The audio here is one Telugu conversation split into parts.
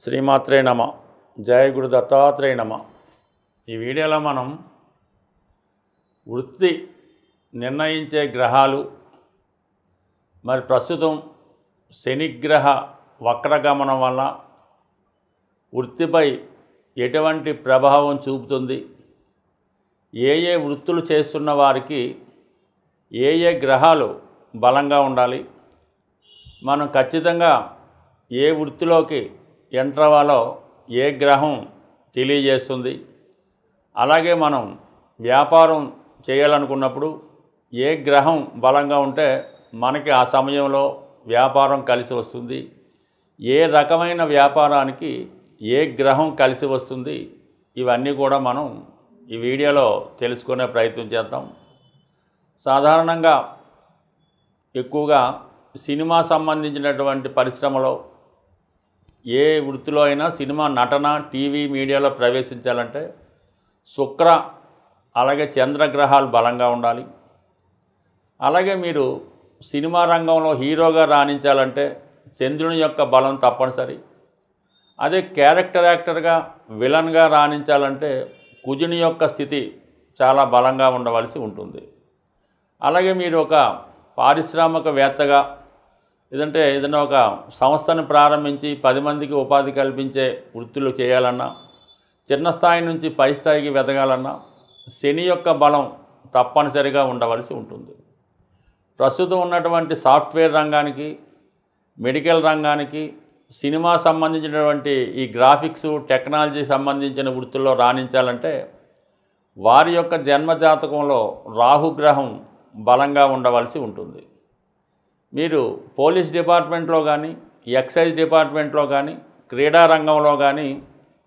శ్రీమాత్రే నమ. జయ గురు దత్తాత్రేయ నమ. ఈ వీడియోలో మనం వృత్తి నిర్ణయించే గ్రహాలు మరి ప్రస్తుతం శనిగ్రహ వక్రగమనం వల్ల వృత్తిపై ఎటువంటి ప్రభావం చూపుతుంది, ఏ ఏ వృత్తులు చేస్తున్న వారికి ఏ ఏ గ్రహాలు బలంగా ఉండాలి, మనం ఖచ్చితంగా ఏ వృత్తిలోకి ఎంటర్ అవ్వాలో ఏ గ్రహం తెలియజేస్తుంది. అలాగే మనం వ్యాపారం చేయాలనుకున్నప్పుడు ఏ గ్రహం బలంగా ఉంటే మనకి ఆ సమయంలో వ్యాపారం కలిసి వస్తుంది, ఏ రకమైన వ్యాపారానికి ఏ గ్రహం కలిసి వస్తుంది, ఇవన్నీ కూడా మనం ఈ వీడియోలో తెలుసుకునే ప్రయత్నం చేద్దాం. సాధారణంగా ఎక్కువగా సినిమా సంబంధించినటువంటి పరిశ్రమలో ఏ వృత్తిలో అయినా సినిమా నటన టీవీ మీడియాలో ప్రవేశించాలంటే శుక్ర అలాగే చంద్రగ్రహాలు బలంగా ఉండాలి. అలాగే మీరు సినిమా రంగంలో హీరోగా రాణించాలంటే చంద్రుని యొక్క బలం తప్పనిసరి. అదే క్యారెక్టర్ యాక్టర్గా విలన్గా రాణించాలంటే కుజుని యొక్క స్థితి చాలా బలంగా ఉండవలసి ఉంటుంది. అలాగే మీరు ఒక పారిశ్రామికవేత్తగా లేదంటే ఏదైనా ఒక సంస్థను ప్రారంభించి 10 మందికి ఉపాధి కల్పించే వృత్తులు చేయాలన్నా, చిన్న స్థాయి నుంచి పై స్థాయికి వెదగాలన్నా శని యొక్క బలం తప్పనిసరిగా ఉండవలసి ఉంటుంది. ప్రస్తుతం ఉన్నటువంటి సాఫ్ట్వేర్ రంగానికి, మెడికల్ రంగానికి, సినిమా సంబంధించినటువంటి ఈ గ్రాఫిక్స్ టెక్నాలజీ సంబంధించిన వృత్తుల్లో రాణించాలంటే వారి యొక్క జన్మజాతకంలో రాహుగ్రహం బలంగా ఉండవలసి ఉంటుంది. మీరు పోలీస్ డిపార్ట్మెంట్లో కానీ, ఎక్సైజ్ డిపార్ట్మెంట్లో కానీ, క్రీడా రంగంలో కానీ,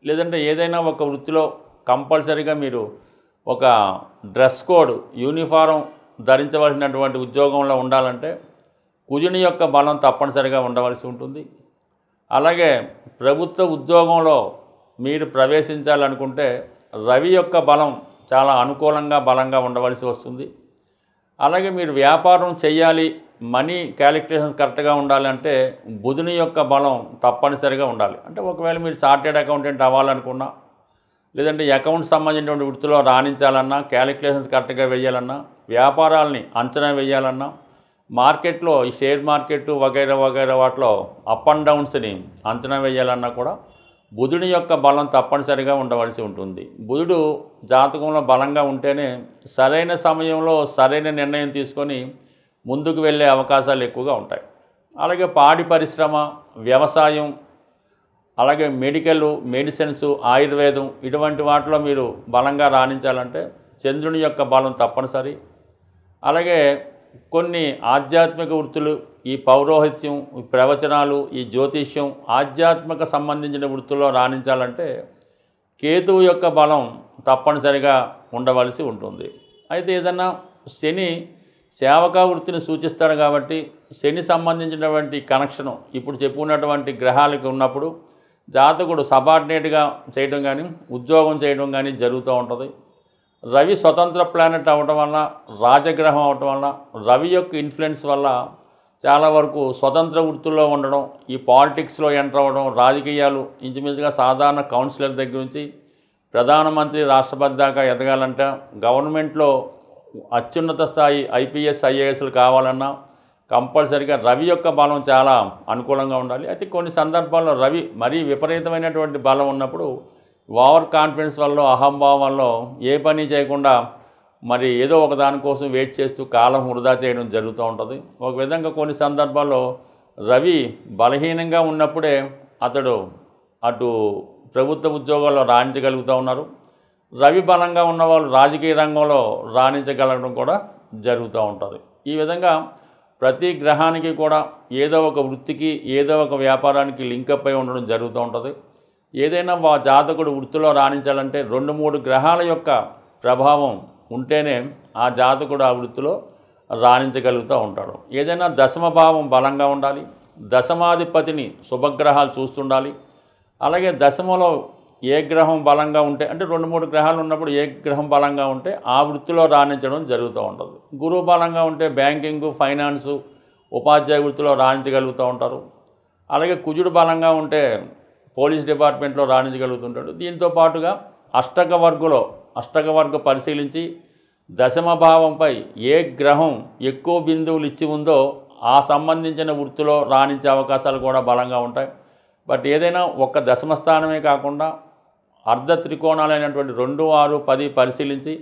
లేదంటే ఏదైనా ఒక వృత్తిలో కంపల్సరీగా మీరు ఒక డ్రెస్ కోడ్ యూనిఫారం ధరించవలసినటువంటి ఉద్యోగంలో ఉండాలంటే కుజుని యొక్క బలం తప్పనిసరిగా ఉండవలసి ఉంటుంది. అలాగే ప్రభుత్వ ఉద్యోగంలో మీరు ప్రవేశించాలనుకుంటే రవి యొక్క బలం చాలా అనుకూలంగా బలంగా ఉండవలసి వస్తుంది. అలాగే మీరు వ్యాపారం చేయాలి, మనీ క్యాలిక్యులేషన్స్ కరెక్ట్గా ఉండాలంటే బుధుని యొక్క బలం తప్పనిసరిగా ఉండాలి. అంటే ఒకవేళ మీరు చార్టెడ్ అకౌంటెంట్ అవ్వాలనుకున్నా, లేదంటే అకౌంట్స్ సంబంధించిన వృత్తిలో రాణించాలన్నా, క్యాలిక్యులేషన్స్ కరెక్ట్గా వేయాలన్నా, వ్యాపారాలని అంచనా వేయాలన్నా, మార్కెట్లో ఈ షేర్ మార్కెట్ వగైరా వగైరా వాటిలో అప్ అండ్ డౌన్స్ని అంచనా వేయాలన్నా కూడా బుధుడి యొక్క బలం తప్పనిసరిగా ఉండవలసి ఉంటుంది. బుధుడు జాతకంలో బలంగా ఉంటేనే సరైన సమయంలో సరైన నిర్ణయం తీసుకొని ముందుకు వెళ్ళే అవకాశాలు ఎక్కువగా ఉంటాయి. అలాగే పాడి పరిశ్రమ, వ్యవసాయం, అలాగే మెడిసిన్స్, ఆయుర్వేదం ఇటువంటి వాటిలో మీరు బలంగా రాణించాలంటే చంద్రుని యొక్క బలం తప్పనిసరి. అలాగే కొన్ని ఆధ్యాత్మిక వృత్తులు, ఈ పౌరోహిత్యం, ఈ ప్రవచనాలు, ఈ జ్యోతిష్యం, ఆధ్యాత్మిక సంబంధించిన వృత్తుల్లో రాణించాలంటే కేతువు యొక్క బలం తప్పనిసరిగా ఉండవలసి ఉంటుంది. అయితే ఏదన్నా శని సేవకా వృత్తిని సూచిస్తాడు కాబట్టి శని సంబంధించినటువంటి కనెక్షను ఇప్పుడు చెప్పుకున్నటువంటి గ్రహాలకి ఉన్నప్పుడు జాతకుడు సబార్డినేట్గా చేయడం కానీ, ఉద్యోగం చేయడం కానీ జరుగుతూ ఉంటుంది. రవి స్వతంత్ర ప్లానెట్ అవ్వడం వల్ల, రాజగ్రహం అవ్వటం వల్ల, రవి యొక్క ఇన్ఫ్లుయెన్స్ వల్ల చాలా వరకు స్వతంత్ర వృత్తుల్లో ఉండడం, ఈ పాలిటిక్స్లో ఎంటర్ అవ్వడం, రాజకీయాలు ఇంచుమించుగా సాధారణ కౌన్సిలర్ దగ్గర నుంచి ప్రధానమంత్రి, రాష్ట్రపతి దాకా ఎదగాలంటే, గవర్నమెంట్లో అత్యున్నత స్థాయి ఐపీఎస్ ఐఏఎస్లు కావాలన్నా కంపల్సరీగా రవి యొక్క బలం చాలా అనుకూలంగా ఉండాలి. అయితే కొన్ని సందర్భాల్లో రవి మరీ విపరీతమైనటువంటి బలం ఉన్నప్పుడు ఓవర్ కాన్ఫిడెన్స్ వల్ల, అహంభావం వల్ల ఏ పని చేయకుండా మరి ఏదో ఒక దానికోసం వెయిట్ చేస్తూ కాలం వృధా చేయడం జరుగుతూ ఉంటుంది. ఒక విధంగా కొన్ని సందర్భాల్లో రవి బలహీనంగా ఉన్నప్పుడే అతడు అటు ప్రభుత్వ ఉద్యోగాల్లో రాణించగలుగుతూ ఉన్నారు. రవి బలంగా ఉన్నవాళ్ళు రాజకీయ రంగంలో రాణించగలగడం కూడా జరుగుతూ ఉంటుంది. ఈ విధంగా ప్రతి గ్రహానికి కూడా ఏదో ఒక వృత్తికి, ఏదో ఒక వ్యాపారానికి లింకప్ అయి ఉండడం జరుగుతూ ఉంటుంది. ఏదైనా జాతకుడు వృత్తిలో రాణించాలంటే 2-3 గ్రహాల యొక్క ప్రభావం ఉంటేనే ఆ జాతకుడు ఆ వృత్తిలో రాణించగలుగుతూ ఉంటాడు. ఏదైనా దశమ భావం బలంగా ఉండాలి, దశమాధిపతిని శుభగ్రహాలు చూస్తుండాలి. అలాగే దశమలో ఏ గ్రహం బలంగా ఉంటే, అంటే 2-3 గ్రహాలు ఉన్నప్పుడు ఏ గ్రహం బలంగా ఉంటే ఆ వృత్తిలో రాణించడం జరుగుతూ ఉంటుంది. గురువు బలంగా ఉంటే బ్యాంకింగు, ఫైనాన్సు, ఉపాధ్యాయ వృత్తిలో రాణించగలుగుతూ ఉంటారు. అలాగే కుజుడు బలంగా ఉంటే పోలీస్ డిపార్ట్మెంట్లో రాణించగలుగుతుంటాడు. దీంతో పాటుగా అష్టక వర్గ పరిశీలించి దశమ భావంపై ఏ గ్రహం ఎక్కువ బిందువులు ఇచ్చి ఉందో ఆ సంబంధించిన వృత్తిలో రాణించే అవకాశాలు కూడా బలంగా ఉంటాయి. బట్ ఏదైనా ఒక్క దశమ స్థానమే కాకుండా అర్ధ త్రికోణాలైనటువంటి 2, 6, 10 పరిశీలించి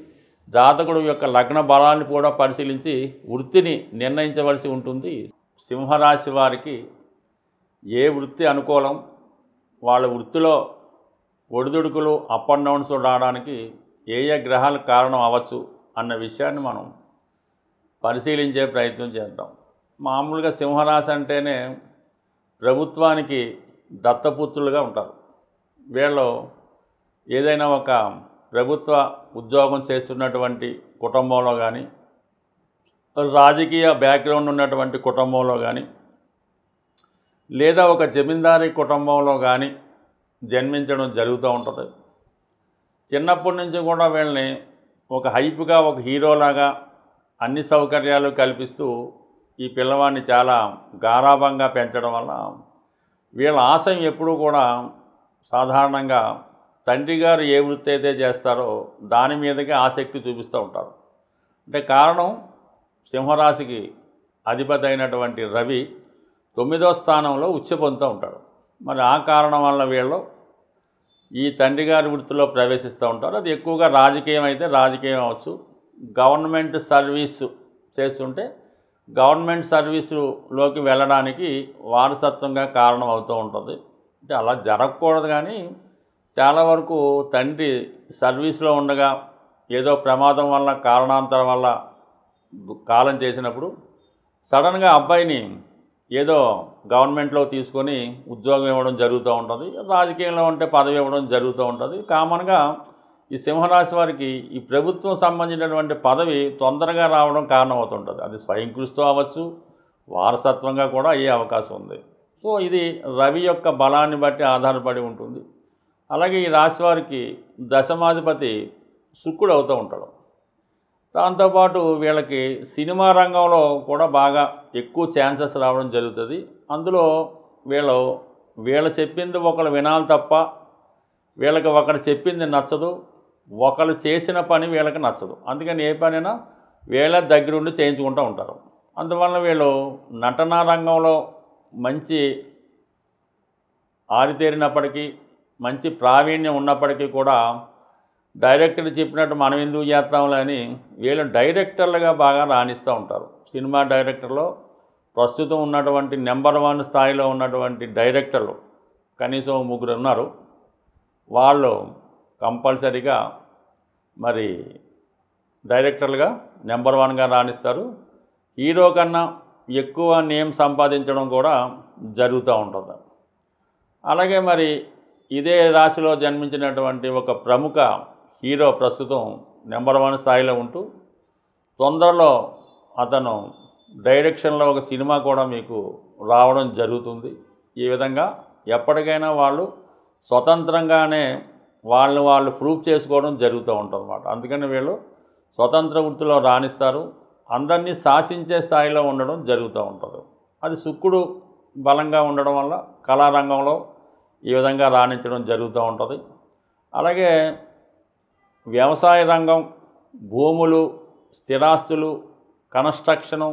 జాతకుడు యొక్క లగ్న బలాన్ని కూడా పరిశీలించి వృత్తిని నిర్ణయించవలసి ఉంటుంది. సింహరాశి వారికి ఏ వృత్తి అనుకూలం, వాళ్ళ వృత్తిలో ఒడిదుడుకులు అప్ అండ్ డౌన్స్ రావడానికి ఏ గ్రహాలు కారణం అవ్వచ్చు అన్న విషయాన్ని మనం పరిశీలించే ప్రయత్నం చేద్దాం. మామూలుగా సింహరాశి అంటేనే ప్రభుత్వానికి దత్తపుత్రులుగా ఉంటారు. వీళ్ళు ఏదైనా ఒక ప్రభుత్వ ఉద్యోగం చేస్తున్నటువంటి కుటుంబంలో కానీ, రాజకీయ బ్యాక్గ్రౌండ్ ఉన్నటువంటి కుటుంబంలో కానీ, లేదా ఒక జమీందారీ కుటుంబంలో కానీ జన్మించడం జరుగుతూ ఉంటుంది. చిన్నప్పటి నుంచి కూడా వీళ్ళని ఒక హైప్గా, ఒక హీరోలాగా అన్ని సౌకర్యాలు కల్పిస్తూ ఈ పిల్లవాడిని చాలా గారాబంగా పెంచడం వల్ల వీళ్ళ ఆశయం ఎప్పుడూ కూడా సాధారణంగా తండ్రి గారు ఏ వృత్తి అయితే చేస్తారో దాని మీదకే ఆసక్తి చూపిస్తూ ఉంటారు. అంటే కారణం, సింహరాశికి అధిపతి అయినటువంటి రవి 9వ స్థానంలో ఉచ్చ పొందుతూ ఉంటాడు. మరి ఆ కారణం వల్ల వీళ్ళు ఈ తండ్రి గారి వృత్తిలో ప్రవేశిస్తూ ఉంటారు. అది ఎక్కువగా రాజకీయం అయితే రాజకీయం అవ్వచ్చు, గవర్నమెంట్ సర్వీసు చేస్తుంటే గవర్నమెంట్ సర్వీసులోకి వెళ్ళడానికి వారసత్వంగా కారణం అవుతూ ఉంటుంది. అంటే అలా జరగకూడదు, కానీ చాలా వరకు తండ్రి సర్వీస్లో ఉండగా ఏదో ప్రమాదం వల్ల, కారణాంతరం వల్ల కాలం చేసినప్పుడు సడన్గా అబ్బాయిని ఏదో గవర్నమెంట్లో తీసుకొని ఉద్యోగం ఇవ్వడం జరుగుతూ ఉంటుంది, రాజకీయంలో ఉంటే పదవి ఇవ్వడం జరుగుతూ ఉంటుంది. కామన్గా ఈ సింహరాశి వారికి ఈ ప్రభుత్వం సంబంధించినటువంటి పదవి తొందరగా రావడం కారణం అవుతుంటుంది. అది స్వయం కృషితో అవ్వచ్చు, వారసత్వంగా కూడా అయ్యే అవకాశం ఉంది. సో ఇది రవి యొక్క బలాన్ని బట్టి ఆధారపడి ఉంటుంది. అలాగే ఈ రాశి వారికి దశమాధిపతి శుక్రుడు అవుతూ ఉంటాడు. దాంతోపాటు వీళ్ళకి సినిమా రంగంలో కూడా బాగా ఎక్కువ ఛాన్సెస్ రావడం జరుగుతుంది. అందులో వీళ్ళు చెప్పింది ఒకరు వినాలి తప్ప వీళ్ళకి ఒకరు చెప్పింది నచ్చదు, ఒకరు చేసిన పని వీళ్ళకి నచ్చదు. అందుకని ఏ పనైనా వీళ్ళ దగ్గరుండి చేయించుకుంటూ ఉంటారు. అందువల్ల వీళ్ళు నటనా రంగంలో మంచి ఆరితేరినప్పటికీ, మంచి ప్రావీణ్యం ఉన్నప్పటికీ కూడా డైరెక్టర్ చెప్పినట్టు మనం ఎందుకు చేస్తాంలే అని వీళ్ళు డైరెక్టర్లుగా బాగా రాణిస్తూ ఉంటారు. సినిమా డైరెక్టర్లో ప్రస్తుతం ఉన్నటువంటి నెంబర్ 1 స్థాయిలో ఉన్నటువంటి డైరెక్టర్లు కనీసం 3 ఉన్నారు. వాళ్ళు కంపల్సరీగా మరి డైరెక్టర్లుగా నెంబర్ 1గా రాణిస్తారు. హీరో కన్నా ఎక్కువ నేమ్ సంపాదించడం కూడా జరుగుతూ ఉంటుంది. అలాగే మరి ఇదే రాశిలో జన్మించినటువంటి ఒక ప్రముఖ హీరో ప్రస్తుతం నెంబర్ 1 స్థాయిలో ఉంటూ తొందరలో అతను డైరెక్షన్లో ఒక సినిమా కూడా మీకు రావడం జరుగుతుంది. ఈ విధంగా ఎప్పటికైనా వాళ్ళు స్వతంత్రంగానే వాళ్ళు ప్రూఫ్ చేసుకోవడం జరుగుతూ ఉంటుంది అన్నమాట. అందుకని వీళ్ళు స్వతంత్ర వృత్తిలో రాణిస్తారు, అందరినీ శాసించే స్థాయిలో ఉండడం జరుగుతూ ఉంటుంది. అది శుక్రుడు బలంగా ఉండడం వల్ల కళారంగంలో ఈ విధంగా రాణించడం జరుగుతూ ఉంటుంది. అలాగే వ్యవసాయ రంగం, భూములు, స్థిరాస్తులు, కన్స్ట్రక్షను,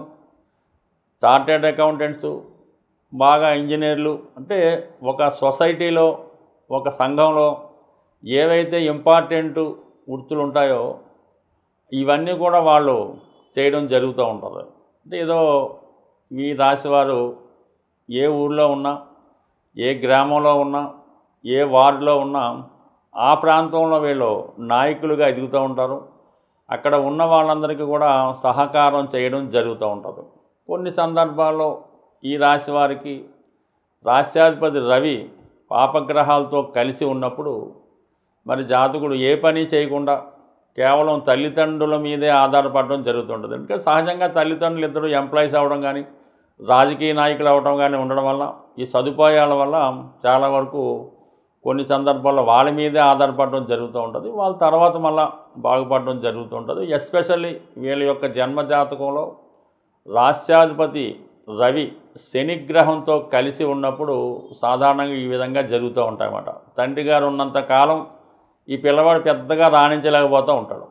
చార్టెడ్ అకౌంటెంట్సు, బాగా ఇంజనీర్లు, అంటే ఒక సొసైటీలో, ఒక సంఘంలో ఏవైతే ఇంపార్టెంట్ వృత్తులు ఉంటాయో ఇవన్నీ కూడా వాళ్ళు చేయడం జరుగుతూ ఉంటుంది. అంటే ఏదో ఈ రాశివారు ఏ ఊళ్ళో ఉన్నా, ఏ గ్రామంలో ఉన్నా, ఏ వార్డులో ఉన్నా ఆ ప్రాంతంలో వీళ్ళు నాయకులుగా ఎదుగుతూ ఉంటారు. అక్కడ ఉన్న వాళ్ళందరికీ కూడా సహకారం చేయడం జరుగుతూ ఉంటుంది. కొన్ని సందర్భాల్లో ఈ రాశి వారికి రాశ్యాధిపతి రవి పాపగ్రహాలతో కలిసి ఉన్నప్పుడు మరి జాతకుడు ఏ పని చేయకుండా కేవలం తల్లిదండ్రుల మీదే ఆధారపడడం జరుగుతుంటుంది. అంటే సహజంగా తల్లిదండ్రులు ఇద్దరు ఎంప్లాయీస్ అవ్వడం కానీ, రాజకీయ నాయకులు అవ్వడం కానీ ఉండడం వల్ల ఈ సదుపాయాల వల్ల చాలా వరకు కొన్ని సందర్భాల్లో వాళ్ళ మీదే ఆధారపడడం జరుగుతూ ఉంటుంది. వాళ్ళ తర్వాత మళ్ళీ బాగుపడడం జరుగుతూ ఉంటుంది. ఎస్పెషల్లీ వీళ్ళ యొక్క జన్మజాతకంలో రాశ్యాధిపతి రవి శనిగ్రహంతో కలిసి ఉన్నప్పుడు సాధారణంగా ఈ విధంగా జరుగుతూ ఉంటాయన్నమాట. తండ్రి గారు ఉన్నంత కాలం ఈ పిల్లవాడు పెద్దగా రాణించలేకపోతూ ఉంటాడు.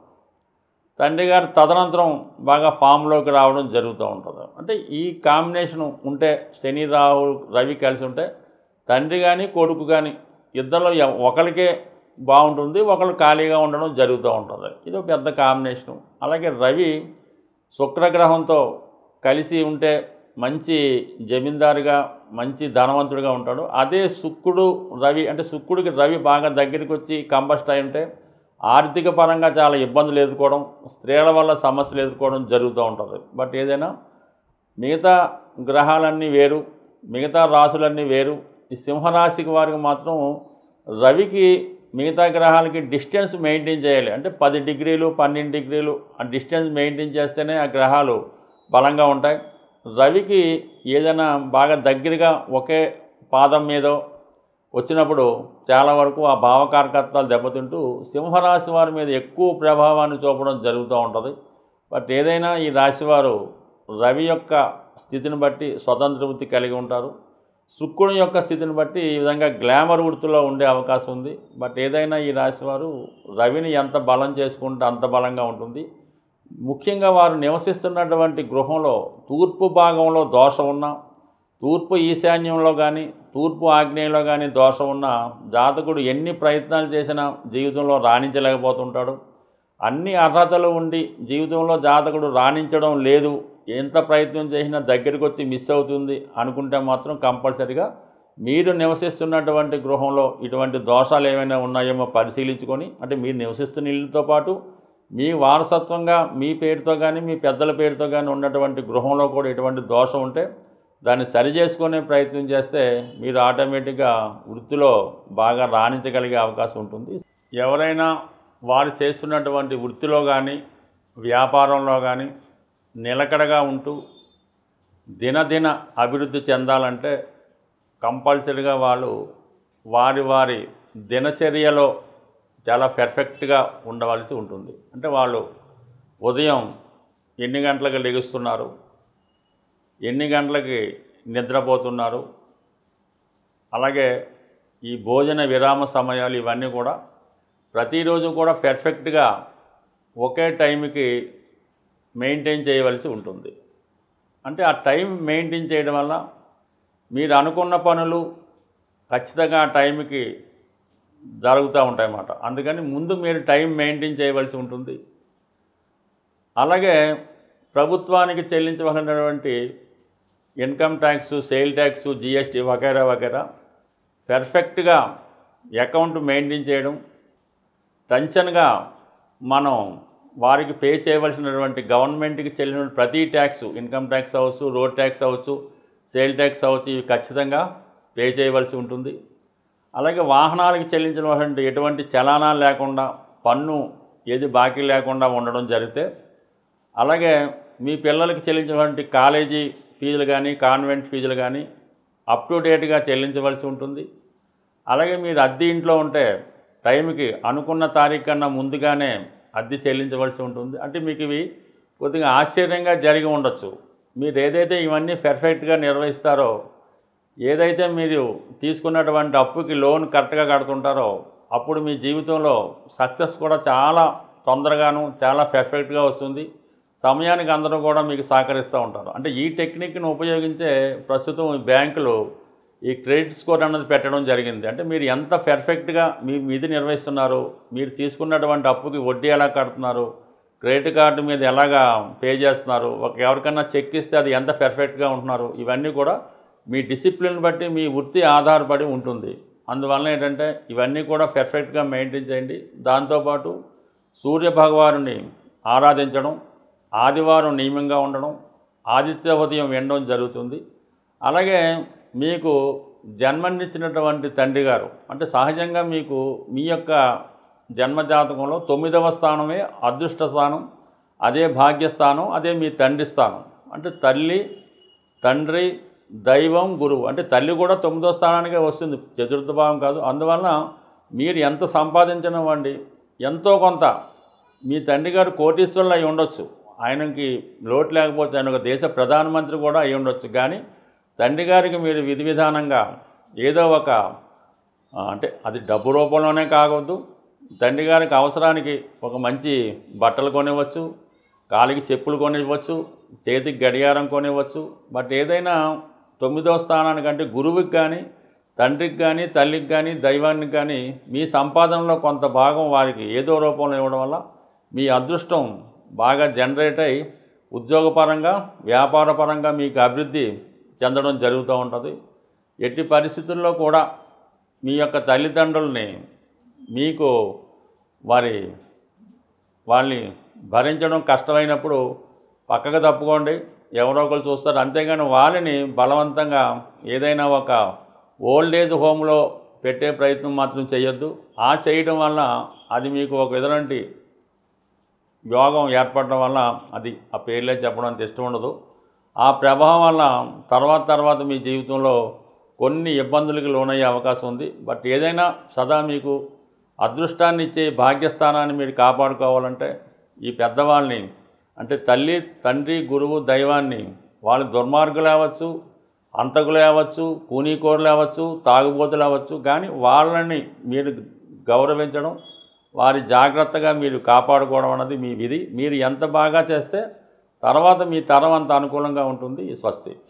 తండ్రి గారు తదనంతరం బాగా ఫామ్లోకి రావడం జరుగుతూ ఉంటుంది. అంటే ఈ కాంబినేషను ఉంటే శని రాహు రవి కలిసి ఉంటే తండ్రి కానీ కొడుకు కానీ ఇద్దరిలో ఒకరికే బాగుంటుంది, ఒకళ్ళు ఖాళీగా ఉండడం జరుగుతూ ఉంటుంది. ఇది ఒక పెద్ద కాంబినేషను. అలాగే రవి శుక్రగ్రహంతో కలిసి ఉంటే మంచి జమీందారుగా మంచి ధనవంతుడిగా ఉంటాడు. అదే శుక్రుడు రవి అంటే శుక్రుడికి రవి బాగా దగ్గరికి వచ్చి కంబస్ట్ అయి ఉంటే ఆర్థిక పరంగా చాలా ఇబ్బందులు ఎదుర్కోవడం, స్త్రీల వల్ల సమస్యలు ఎదుర్కోవడం జరుగుతూ ఉంటుంది. బట్ ఏదైనా మిగతా గ్రహాలన్నీ వేరు, మిగతా రాశులన్నీ వేరు. ఈ సింహరాశికి వారికి మాత్రం రవికి మిగతా గ్రహాలకి డిస్టెన్స్ మెయింటైన్ చేయాలి. అంటే 10 డిగ్రీలు 12 డిగ్రీలు ఆ డిస్టెన్స్ మెయింటైన్ చేస్తేనే ఆ గ్రహాలు బలంగా ఉంటాయి. రవికి ఏదైనా బాగా దగ్గరగా ఒకే పాదం మీదో వచ్చినప్పుడు చాలా వరకు ఆ భావకారకత్వాలు దెబ్బతింటూ సింహరాశి వారి మీద ఎక్కువ ప్రభావాన్ని చూపడం జరుగుతూ ఉంటుంది. బట్ ఏదైనా ఈ రాశివారు రవి యొక్క స్థితిని బట్టి స్వతంత్ర వృత్తి కలిగి ఉంటారు. శుక్రుని యొక్క స్థితిని బట్టి ఈ విధంగా గ్లామర్ వృత్తిలో ఉండే అవకాశం ఉంది. బట్ ఏదైనా ఈ రాశివారు రవిని ఎంత బలం చేసుకుంటే అంత బలంగా ఉంటుంది. ముఖ్యంగా వారు నివసిస్తున్నటువంటి గృహంలో తూర్పు భాగంలో దోషం ఉన్నా, తూర్పు ఈశాన్యంలో కానీ తూర్పు ఆగ్నేయంలో కానీ దోషం ఉన్న జాతకుడు ఎన్ని ప్రయత్నాలు చేసినా జీవితంలో రాణించలేకపోతుంటాడు. అన్ని అర్హతలు ఉండి జీవితంలో జాతకుడు రాణించడం లేదు, ఎంత ప్రయత్నం చేసినా దగ్గరికి వచ్చి మిస్ అవుతుంది అనుకుంటే మాత్రం కంపల్సరిగా మీరు నివసిస్తున్నటువంటి గృహంలో ఇటువంటి దోషాలు ఏమైనా ఉన్నాయేమో పరిశీలించుకొని, అంటే మీరు నివసిస్తున్న ఇళ్ళతో పాటు మీ వారసత్వంగా మీ పేరుతో కానీ మీ పెద్దల పేరుతో కానీ ఉన్నటువంటి గృహంలో కూడా ఎటువంటి దోషం ఉంటే దాన్ని సరిచేసుకునే ప్రయత్నం చేస్తే మీరు ఆటోమేటిక్గా వృత్తిలో బాగా రాణించగలిగే అవకాశం ఉంటుంది. ఎవరైనా వారు చేస్తున్నటువంటి వృత్తిలో కానీ వ్యాపారంలో కానీ నిలకడగా ఉంటూ దినదిన అభివృద్ధి చెందాలంటే కంపల్సరీగా వాళ్ళు వారి వారి దినచర్యలో చాలా పర్ఫెక్ట్గా ఉండవలసి ఉంటుంది. అంటే వాళ్ళు ఉదయం ఎన్ని గంటలకు లెగుస్తున్నారు, ఎన్ని గంటలకి నిద్రపోతున్నారు, అలాగే ఈ భోజన విరామ సమయాలు ఇవన్నీ కూడా ప్రతిరోజు కూడా పర్ఫెక్ట్గా ఒకే టైంకి మెయింటైన్ చేయవలసి ఉంటుంది. అంటే ఆ టైం మెయింటైన్ చేయడం వల్ల మీరు అనుకున్న పనులు ఖచ్చితంగా ఆ టైంకి జరుగుతూ ఉంటాయన్నమాట. అందుకని ముందు మీరు టైం మెయింటైన్ చేయవలసి ఉంటుంది. అలాగే ప్రభుత్వానికి చెల్లించవలసినటువంటి income tax, sale tax, GST వగైరా వగైరా పర్ఫెక్ట్గా అకౌంట్ మెయింటైన్ చేయడం, టెన్షన్గా మనం వారికి పే చేయవలసినటువంటి గవర్నమెంట్కి చెల్లిన ప్రతి ట్యాక్స్, ఇన్కమ్ ట్యాక్స్ అవ్వచ్చు, రోడ్ ట్యాక్స్ అవ్వచ్చు, సేల్ ట్యాక్స్ అవ్వచ్చు, ఇవి ఖచ్చితంగా పే చేయవలసి ఉంటుంది. అలాగే వాహనాలకు చెల్లించినటువంటి ఎటువంటి చలానాలు లేకుండా పన్ను ఏది బాకీ లేకుండా ఉండడం జరిగితే, అలాగే మీ పిల్లలకి చెల్లించినటువంటి కాలేజీ ఫీజులు కానీ కాన్వెంట్ ఫీజులు కానీ అప్ టు డేట్గా చెల్లించవలసి ఉంటుంది. అలాగే మీరు అద్దె ఇంట్లో ఉంటే టైంకి అనుకున్న తారీఖు కన్నా ముందుగానే అద్దె చెల్లించవలసి ఉంటుంది. అంటే మీకు ఇవి కొద్దిగా ఆశ్చర్యంగా జరిగి ఉండొచ్చు. మీరు ఏదైతే ఇవన్నీ పర్ఫెక్ట్గా నిర్వహిస్తారో, ఏదైతే మీరు తీసుకున్నటువంటి అప్పుకి లోన్ కరెక్ట్గా కడుతుంటారో అప్పుడు మీ జీవితంలో సక్సెస్ కూడా చాలా తొందరగాను చాలా పర్ఫెక్ట్గా వస్తుంది. సమయానికి అందరూ కూడా మీకు సహకరిస్తూ ఉంటారు. అంటే ఈ టెక్నిక్ను ఉపయోగించే ప్రస్తుతం బ్యాంకులు ఈ క్రెడిట్ స్కోర్ అన్నది పెట్టడం జరిగింది. అంటే మీరు ఎంత పర్ఫెక్ట్గా మీ విధి నిర్వహిస్తున్నారు, మీరు తీసుకున్నటువంటి అప్పుకి వడ్డీ ఎలా కడుతున్నారు, క్రెడిట్ కార్డు మీద ఎలాగా పే చేస్తున్నారు, ఎవరికన్నా చెక్ ఇస్తే అది ఎంత పర్ఫెక్ట్గా ఉంటున్నారు, ఇవన్నీ కూడా మీ డిసిప్లిన్ బట్టి మీ వృత్తి ఆధారపడి ఉంటుంది. అందువల్ల ఏంటంటే ఇవన్నీ కూడా పర్ఫెక్ట్గా మెయింటైన్ చేయండి. దాంతోపాటు సూర్య భగవానుని ఆరాధించడం, ఆదివారం నియమంగా ఉండడం, ఆదిత్య ఉదయం వినడం జరుగుతుంది. అలాగే మీకు జన్మనిచ్చినటువంటి తండ్రి గారు అంటే సహజంగా మీకు మీ యొక్క జన్మజాతకంలో 9వ స్థానమే అదృష్ట స్థానం, అదే భాగ్యస్థానం, అదే మీ తండ్రి స్థానం. అంటే తల్లి, తండ్రి, దైవం, గురువు. అంటే తల్లి కూడా 9వ స్థానానికే వస్తుంది, చతుర్థ భావం కాదు. అందువలన మీరు ఎంత సంపాదించనివ్వండి, ఎంతో కొంత మీ తండ్రి గారు కోటీశ్వరులు అయి ఉండొచ్చు, ఆయనకి లోటు లేకపోతే ఆయన ఒక దేశ ప్రధానమంత్రి కూడా అయి ఉండొచ్చు. కానీ తండ్రి గారికి మీరు విధి విధానంగా ఏదో ఒక అంటే అది డబ్బు రూపంలోనే కావద్దు, తండ్రి గారికి అవసరానికి ఒక మంచి బట్టలు కొనివ్వచ్చు, కాలికి చెప్పులు కొనివ్వచ్చు, చేతికి గడియారం కొనివ్వచ్చు. బట్ ఏదైనా 9వ స్థానానికంటే గురువుకి కానీ, తండ్రికి కానీ, తల్లికి కానీ, దైవానికి కానీ మీ సంపాదనలో కొంత భాగం వారికి ఏదో రూపంలో ఇవ్వడం వల్ల మీ అదృష్టం బాగా జనరేట్ అయ్యి ఉద్యోగపరంగా, వ్యాపారపరంగా మీకు అభివృద్ధి చెందడం జరుగుతూ ఉంటుంది. ఎట్టి పరిస్థితుల్లో కూడా మీ యొక్క తల్లిదండ్రుల్ని మీకు వాళ్ళని భరించడం కష్టమైనప్పుడు పక్కకు తప్పుకోండి, ఎవరో ఒకరు చూస్తారు. అంతేగాని వాళ్ళని బలవంతంగా ఏదైనా ఒక ఓల్డ్ ఏజ్ హోమ్లో పెట్టే ప్రయత్నం మాత్రం చేయొద్దు. ఆ చేయడం వల్ల అది మీకు ఒక విధంటి యోగం ఏర్పడడం వల్ల అది ఆ పేర్లే చెప్పడం అంత ఇష్టం ఉండదు. ఆ ప్రభావం వల్ల తర్వాత మీ జీవితంలో కొన్ని ఇబ్బందులకు లోనయ్యే అవకాశం ఉంది. బట్ ఏదైనా సదా మీకు అదృష్టాన్ని ఇచ్చే భాగ్యస్థానాన్ని మీరు కాపాడుకోవాలంటే ఈ పెద్దవాళ్ళని అంటే తల్లి, తండ్రి, గురువు, దైవాన్ని వాళ్ళు దుర్మార్గులు అవ్వచ్చు, అంతకులు అవ్వచ్చు, కూనీకోరులు అవ్వచ్చు, తాగుబోతులు అవ్వచ్చు, కానీ వాళ్ళని మీరు గౌరవించడం, వారి జాగ్రత్తగా మీరు కాపాడుకోవడం అన్నది మీ విధి. మీరు ఎంత బాగా చేస్తే తర్వాత మీ తరం అంత అనుకూలంగా ఉంటుంది. స్వస్తి.